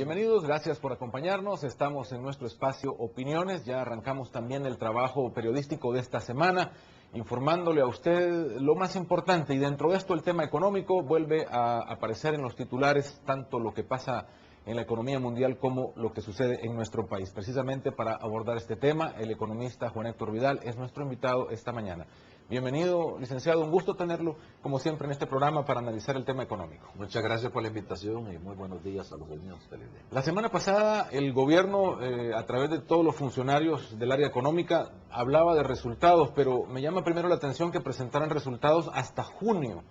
Bienvenidos, gracias por acompañarnos. Estamos en nuestro espacio Opiniones. Ya arrancamos también el trabajo periodístico de esta semana, informándole a usted lo más importante. Y dentro de esto el tema económico vuelve a aparecer en los titulares, tanto lo que pasa en la economía mundial como lo que sucede en nuestro país. Precisamente para abordar este tema, el economista Juan Héctor Vidal es nuestro invitado esta mañana. Bienvenido, licenciado, un gusto tenerlo, como siempre, en este programa para analizar el tema económico. Muchas gracias por la invitación y muy buenos días a los niños televidentes. La semana pasada, el gobierno, a través de todos los funcionarios del área económica, hablaba de resultados, pero me llama primero la atención que presentaran resultados hasta junio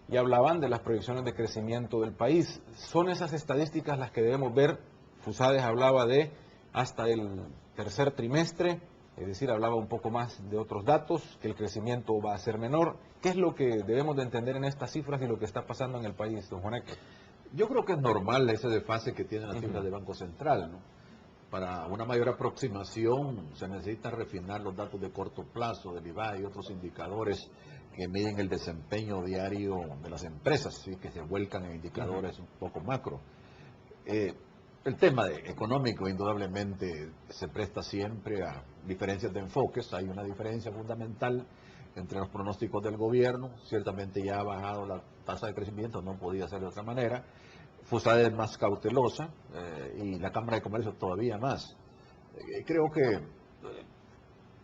y hablaban de las proyecciones de crecimiento del país. ¿Son esas estadísticas las que debemos ver? Fusades hablaba de hasta el tercer trimestre. Es decir, hablaba un poco más de otros datos, que el crecimiento va a ser menor. ¿Qué es lo que debemos de entender en estas cifras y lo que está pasando en el país, don Juan Héctor? Yo creo que es normal ese desfase que tienen las cifras del Banco Central, ¿no? Para una mayor aproximación se necesita refinar los datos de corto plazo del IVA y otros indicadores que miden el desempeño diario de las empresas, ¿sí? Que se vuelcan en indicadores un poco macro. El tema económico indudablemente se presta siempre a diferencias de enfoques. Hay una diferencia fundamental entre los pronósticos del gobierno. Ciertamente ya ha bajado la tasa de crecimiento, no podía ser de otra manera. Fusade es más cautelosa y la Cámara de Comercio todavía más. Creo que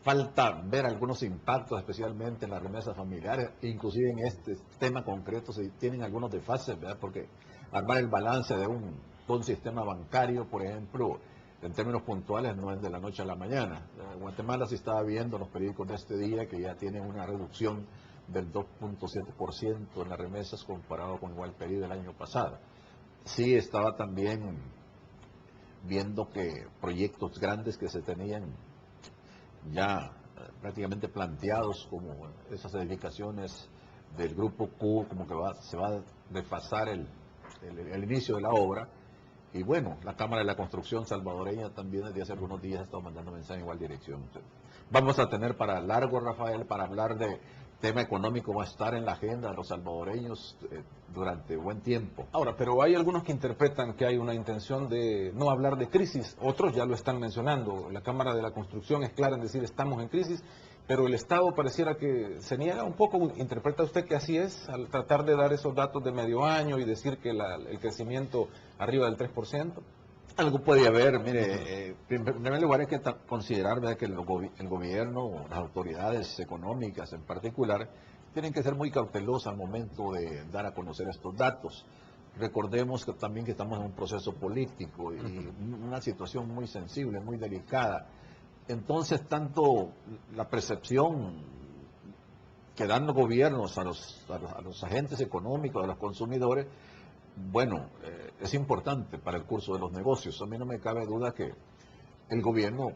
falta ver algunos impactos, especialmente en las remesas familiares, inclusive en este tema concreto se tienen algunos desfases, ¿verdad? Porque armar el balance de un sistema bancario, por ejemplo, en términos puntuales no es de la noche a la mañana. Guatemala se estaba viendo en los periódicos de este día que ya tiene una reducción del 2.7% en las remesas comparado con igual periodo del año pasado. Sí estaba también viendo que proyectos grandes que se tenían ya prácticamente planteados, como esas edificaciones del Grupo Q, como que se va a desfasar el inicio de la obra. Y bueno, la Cámara de la Construcción salvadoreña también desde hace algunos días ha estado mandando mensajes en igual dirección. Vamos a tener para largo, Rafael, para hablar de tema económico, va a estar en la agenda de los salvadoreños durante buen tiempo. Ahora, pero hay algunos que interpretan que hay una intención de no hablar de crisis, otros ya lo están mencionando. La Cámara de la Construcción es clara en decir estamos en crisis, pero el Estado pareciera que se niega un poco. ¿Interpreta usted que así es, al tratar de dar esos datos de medio año y decir que el crecimiento arriba del 3%? Algo puede haber, mire, en primer lugar hay que considerar, ¿verdad?, que el gobierno, las autoridades económicas en particular, tienen que ser muy cautelosas al momento de dar a conocer estos datos. Recordemos que también que estamos en un proceso político y una situación muy sensible, muy delicada. Entonces, tanto la percepción que dan los gobiernos a los agentes económicos, a los consumidores, bueno, es importante para el curso de los negocios. A mí no me cabe duda que el gobierno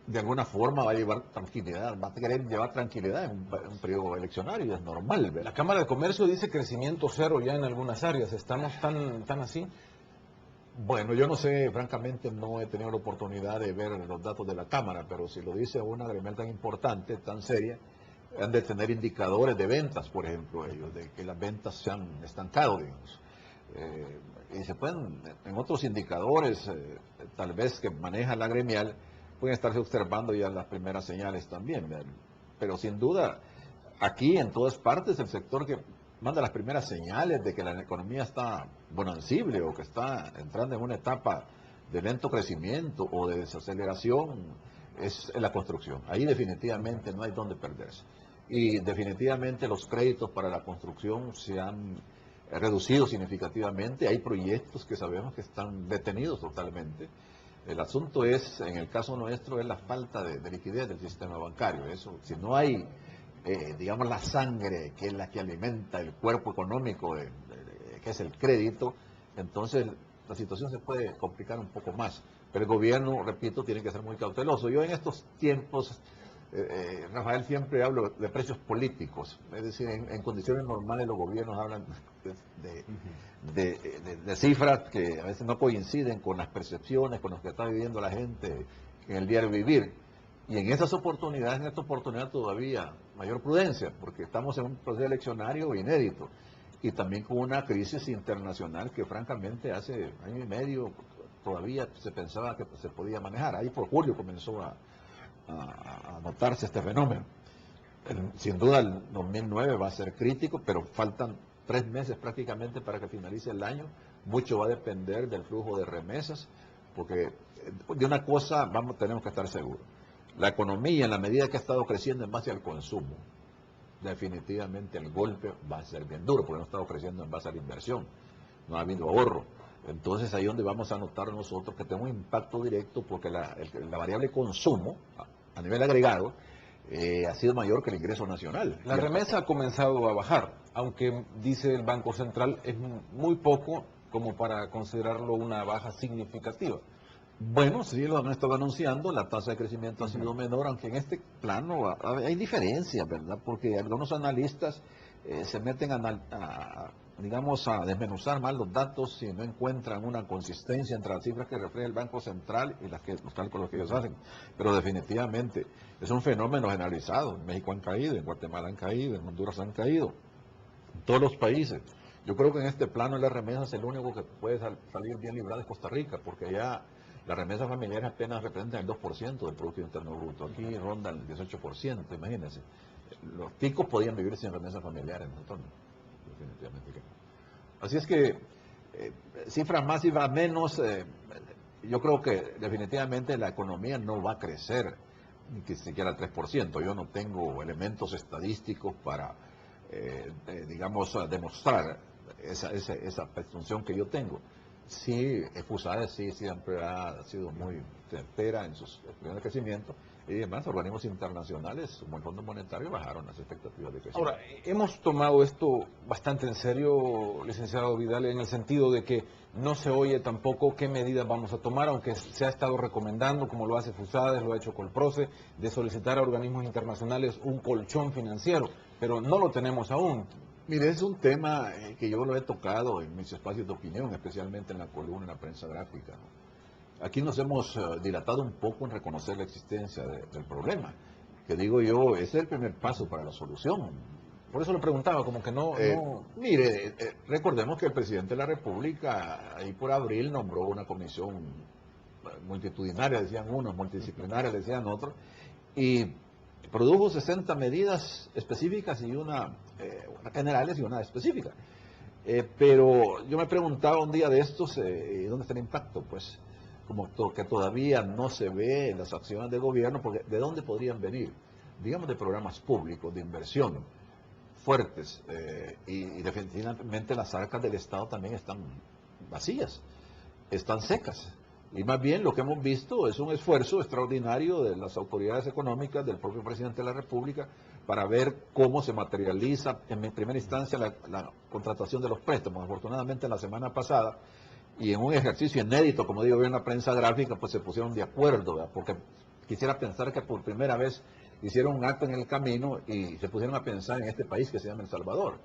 de alguna forma va a llevar tranquilidad, va a querer llevar tranquilidad en un periodo eleccionario, es normal, ¿verdad? La Cámara de Comercio dice crecimiento cero ya en algunas áreas. ¿Estamos tan así? Bueno, yo no sé, francamente no he tenido la oportunidad de ver los datos de la Cámara, pero si lo dice una gremial tan importante, tan seria, han de tener indicadores de ventas, por ejemplo, ellos, de que las ventas se han estancado, digamos. Y se pueden, en otros indicadores, tal vez que maneja la gremial, pueden estarse observando ya las primeras señales también, ¿verdad? Pero sin duda, aquí en todas partes, el sector que manda las primeras señales de que la economía está bonancible o que está entrando en una etapa de lento crecimiento o de desaceleración es en la construcción. Ahí definitivamente no hay dónde perderse. Y definitivamente los créditos para la construcción se han reducido significativamente. Hay proyectos que sabemos que están detenidos totalmente. El asunto es, en el caso nuestro, es la falta de liquidez del sistema bancario. Eso, si no hay, digamos, la sangre que es la que alimenta el cuerpo económico, que es el crédito, entonces la situación se puede complicar un poco más. Pero el gobierno, repito, tiene que ser muy cauteloso. Yo en estos tiempos, Rafael, siempre hablo de precios políticos. Es decir, en condiciones normales los gobiernos hablan de cifras que a veces no coinciden con las percepciones, con lo que está viviendo la gente en el diario vivir. Y en esas oportunidades, en esta oportunidad todavía mayor prudencia, porque estamos en un proceso eleccionario inédito y también con una crisis internacional que francamente hace año y medio todavía se pensaba que se podía manejar. Ahí por julio comenzó a notarse este fenómeno. Sin duda el 2009 va a ser crítico, pero faltan 3 meses prácticamente para que finalice el año. Mucho va a depender del flujo de remesas, porque de una cosa tenemos que estar seguros. La economía, en la medida que ha estado creciendo en base al consumo, definitivamente el golpe va a ser bien duro, porque no ha estado creciendo en base a la inversión, no ha habido ahorro. Entonces ahí es donde vamos a notar nosotros que tenemos un impacto directo, porque la variable consumo a nivel agregado ha sido mayor que el ingreso nacional. La remesa ha comenzado a bajar, aunque dice el Banco Central es muy poco como para considerarlo una baja significativa. Bueno, sí, lo han estado anunciando, la tasa de crecimiento ha sido menor, aunque en este plano hay diferencias, ¿verdad? Porque algunos analistas se meten digamos, a desmenuzar más los datos si no encuentran una consistencia entre las cifras que refleja el Banco Central y los cálculos que ellos hacen. Pero definitivamente es un fenómeno generalizado. En México han caído, en Guatemala han caído, en Honduras han caído, en todos los países. Yo creo que en este plano de las remesas el único que puede salir bien librado es Costa Rica, porque ya las remesas familiares apenas representan el 2% del Producto Interno Bruto. Aquí rondan el 18%, imagínense. Los ticos podían vivir sin remesas familiares, nosotros no. Definitivamente que no. Así es que cifras más, cifras menos, yo creo que definitivamente la economía no va a crecer ni siquiera al 3%. Yo no tengo elementos estadísticos para, digamos, demostrar esa presunción que yo tengo. Sí, FUSADE sí siempre ha sido muy certera en sus planes de crecimiento, y además organismos internacionales como el Fondo Monetario bajaron las expectativas de crecimiento. Ahora, hemos tomado esto bastante en serio, licenciado Vidal, en el sentido de que no se oye tampoco qué medidas vamos a tomar, aunque se ha estado recomendando, como lo hace FUSADE, lo ha hecho Colproce, de solicitar a organismos internacionales un colchón financiero, pero no lo tenemos aún. Mire, es un tema que yo lo he tocado en mis espacios de opinión, especialmente en la columna, en la prensa gráfica, ¿no? Aquí nos hemos dilatado un poco en reconocer la existencia del problema, que digo yo, ese es el primer paso para la solución. Por eso lo preguntaba, como que no... Mire, recordemos que el presidente de la República, ahí por abril, nombró una comisión multitudinaria, decían unos, multidisciplinaria, decían otros, y produjo 60 medidas específicas y una generales y una específica. Pero yo me preguntaba un día de estos, ¿dónde está el impacto? Pues como que todavía no se ve las acciones de gobierno, porque ¿de dónde podrían venir? Digamos de programas públicos, de inversión fuertes, y definitivamente las arcas del Estado también están vacías, están secas. Y más bien lo que hemos visto es un esfuerzo extraordinario de las autoridades económicas, del propio presidente de la República, para ver cómo se materializa en primera instancia la contratación de los préstamos. Afortunadamente la semana pasada, y en un ejercicio inédito, como digo, en la prensa gráfica, pues se pusieron de acuerdo, ¿verdad? Porque quisiera pensar que por primera vez hicieron un acto en el camino y se pusieron a pensar en este país que se llama El Salvador.